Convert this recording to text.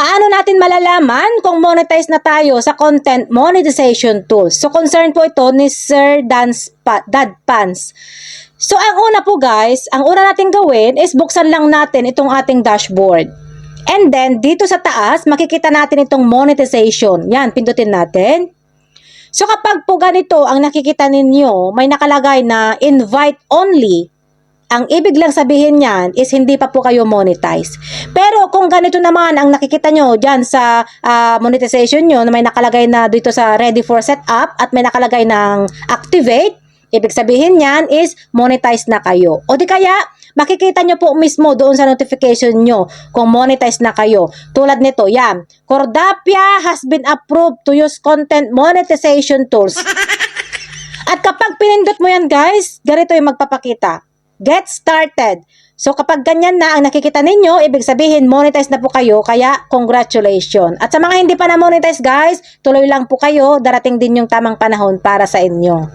Paano natin malalaman kung monetize na tayo sa content monetization tools? So, concern po ito ni Sir Dad Pans. So, ang una po guys, ang una natin gawin is buksan lang natin itong ating dashboard. And then, dito sa taas, makikita natin itong monetization. Yan, pindutin natin. So, kapag po ganito ang nakikita ninyo, may nakalagay na invite only. Ang ibig lang sabihin niyan is hindi pa po kayo monetize. Pero kung ganito naman ang nakikita nyo dyan sa monetization nyo na may nakalagay na dito sa ready for setup at may nakalagay ng activate, ibig sabihin niyan is monetize na kayo. O di kaya makikita nyo po mismo doon sa notification nyo kung monetize na kayo. Tulad nito, yan. Cordapia has been approved to use content monetization tools. At kapag pinindot mo yan guys, ganito yung magpapakita. Get started. So kapag ganyan na ang nakikita ninyo, ibig sabihin monetize na po kayo, kaya congratulations. At sa mga hindi pa na monetize guys, tuloy lang po kayo, darating din yung tamang panahon para sa inyo.